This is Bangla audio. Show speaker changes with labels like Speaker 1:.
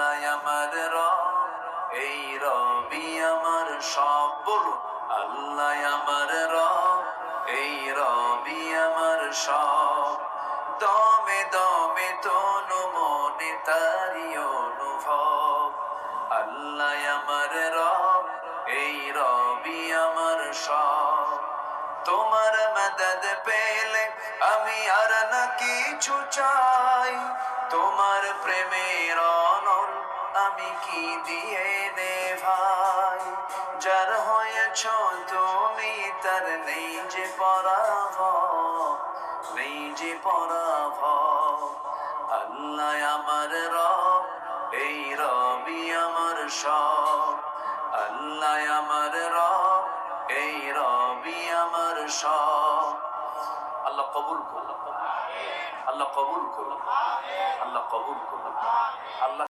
Speaker 1: আল্লাহ আমার রব, এই রবি আমার সব। বলুন আল্লাহ আমার রব, এই রবি আমার সব। দমে দমে তনু মনে তারি অনুভব। আল্লাহ আমার রব, এই রবি আমার সব। তোমার মদদ পেলে আমি আর না কিছু চাই, তোমার প্রেমের অনল আমি কি দিয়ে নে ভাই। যার হয়েছ তুমি তার নেই যে পরাভব, নেই যে পরাভব। আল্লাহ আমার রব, এই রবি আমার সব। আল্লাহ আমার রব, এই রবি আমার সব। আল্লাহ কবুল করুন, আল্লাহ কবুল করুন, আল্লাহ কবুল করুন। আল্লাহ